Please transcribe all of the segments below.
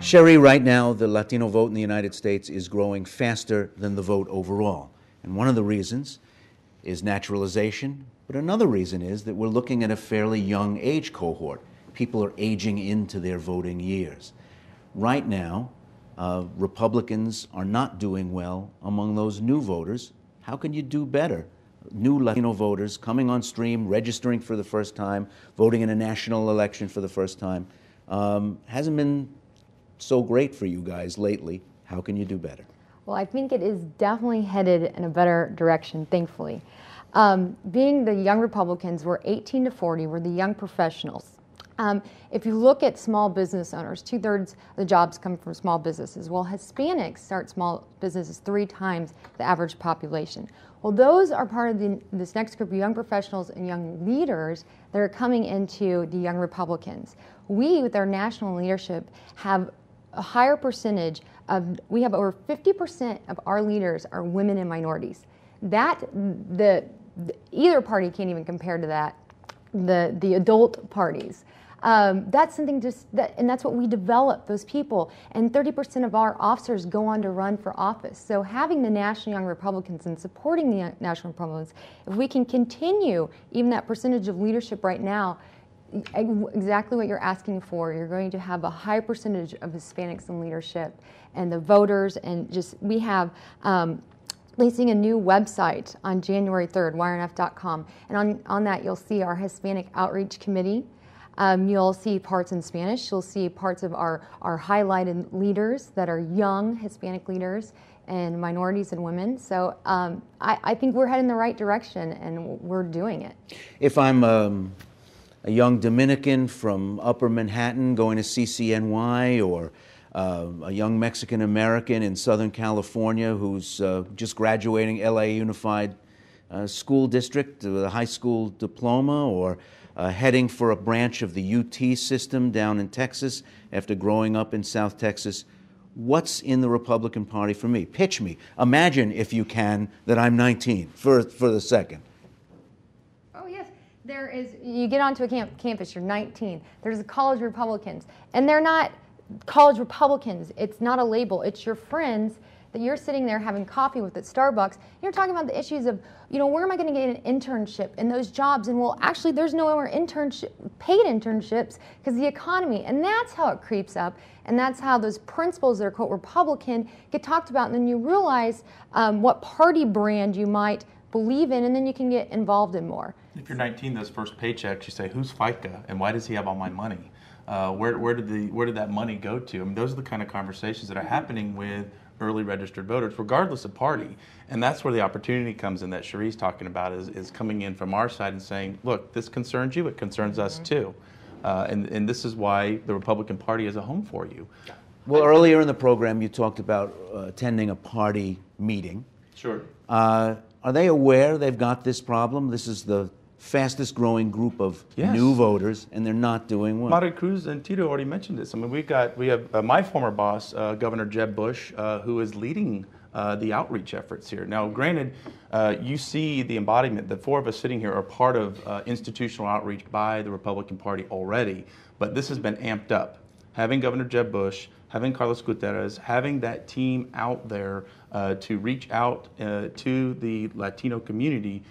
Cherie, right now, the Latino vote in the United States is growing faster than the vote overall. And one of the reasons is naturalization, but another reason is that we're looking at a fairly young age cohort. People are aging into their voting years. Right now, Republicans are not doing well among those new voters. How can you do better? New Latino voters coming on stream, registering for the first time, voting in a national election for the first time, hasn't been so great for you guys lately. How can you do better? Well, I think it is definitely headed in a better direction, thankfully. Being the young Republicans, we're 18 to 40, we're the young professionals. If you look at small business owners, 2/3 of the jobs come from small businesses. Well, Hispanics start small businesses 3 times the average population. Well, those are part of this next group of young professionals and young leaders that are coming into the young Republicans. We, with our national leadership, have a higher percentage of, we have over 50% of our leaders are women and minorities. That, either party can't even compare to that, the adult parties. That's something and that's what we develop, those people. And 30% of our officers go on to run for office. So having the National Young Republicans and supporting the National Republicans, if we can continue even that percentage of leadership right now, exactly what you're asking for, you're going to have a high percentage of Hispanics in leadership and the voters, and just, we have releasing a new website on January 3rd, yrnf.com, and on that you'll see our Hispanic Outreach Committee. You'll see parts in Spanish. You'll see parts of our highlighted leaders that are young Hispanic leaders and minorities and women. So I think we're heading in the right direction, and we're doing it. If I'm a young Dominican from Upper Manhattan going to CCNY, or a young Mexican American in Southern California who's just graduating LA Unified School District with a high school diploma, or heading for a branch of the UT system down in Texas after growing up in South Texas, what's in the Republican Party for me? Pitch me. Imagine, if you can, that I'm 19 for the second. Oh, yes. There is, you get onto a campus, you're 19. There's the college Republicans. And they're not college Republicans. It's not a label. It's your friends that you're sitting there having coffee with at Starbucks. You're talking about the issues of, where am I going to get an internship in those jobs? And well, actually, there's no more paid internships because the economy. And that's how it creeps up. And that's how those principles that are quote Republican get talked about. And then you realize what party brand you might believe in, and then you can get involved in more. If you're 19, those first paychecks, you say, who's FICA and why does he have all my money? Where did that money go to? I mean, those are the kind of conversations that are happening with early registered voters, regardless of party. And that's where the opportunity comes in that Cherie's talking about, is coming in from our side and saying, look, this concerns you, it concerns us too. And this is why the Republican Party is a home for you. Well, earlier in the program, you talked about attending a party meeting. Sure. Are they aware they've got this problem? This is the fastest growing group of new voters, and they're not doing well. Maricruz and Tito already mentioned this. I mean, we have my former boss, Governor Jeb Bush, who is leading the outreach efforts here. Now, granted, you see the embodiment. The 4 of us sitting here are part of institutional outreach by the Republican Party already, but this has been amped up. Having Governor Jeb Bush, having Carlos Gutierrez, having that team out there to reach out to the Latino community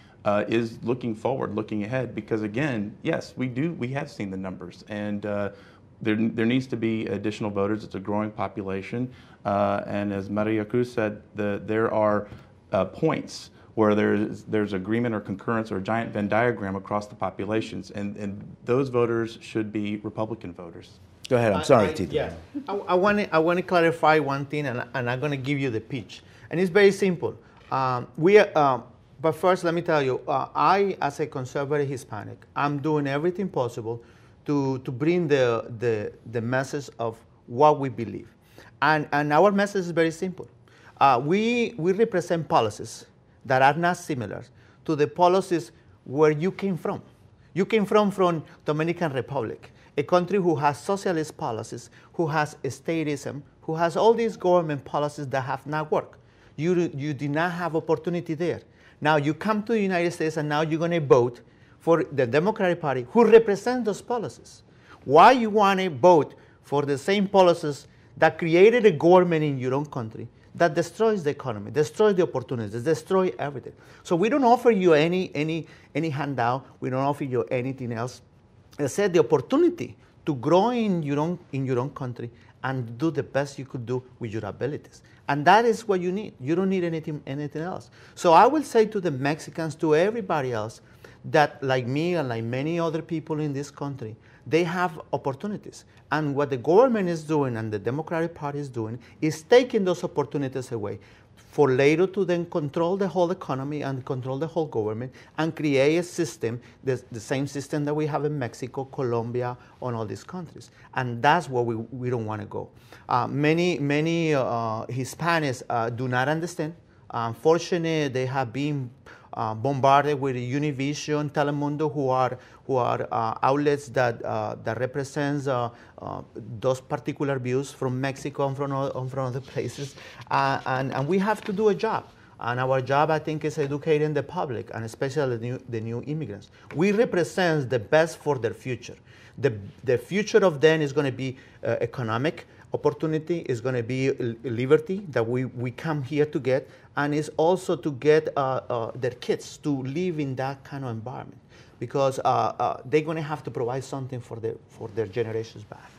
is looking forward, looking ahead, because again, yes, we have seen the numbers, and there needs to be additional voters. It's a growing population, and as Maricruz said, there are points where there's agreement or concurrence or a giant Venn diagram across the populations, and those voters should be Republican voters. Go ahead. I'm sorry, Tito. Yeah, I want to clarify one thing, and I'm going to give you the pitch, and it's very simple. But first, let me tell you, I, as a conservative Hispanic, I'm doing everything possible to bring the message of what we believe. And our message is very simple. We represent policies that are not similar to the policies where you came from. You came from Dominican Republic, a country who has socialist policies, who has statism, who has all these government policies that have not worked. You did not have opportunity there. Now you come to the United States, and now you're going to vote for the Democratic Party, who represents those policies. Why you want to vote for the same policies that created a government in your own country that destroys the economy, destroys the opportunities, destroys everything. So we don't offer you any handout. We don't offer you anything else. Except the opportunity to grow in your own country and do the best you could do with your abilities. And that is what you need. You don't need anything else. So I will say to the Mexicans, to everybody else, that like me and like many other people in this country, they have opportunities. And what the government is doing and the Democratic Party is doing is taking those opportunities away for later to then control the whole economy and control the whole government and create a system, the same system that we have in Mexico, Colombia, on all these countries. And that's where we don't want to go. Many Hispanics do not understand. Unfortunately, they have been bombarded with Univision, Telemundo, who are outlets that represents those particular views from Mexico and from other places, and we have to do a job. And our job, I think, is educating the public, and especially the new immigrants. We represent the best for their future. The future of them is going to be economic opportunity, is going to be liberty that we come here to get, and is also to get their kids to live in that kind of environment, because they're going to have to provide something for their generations back.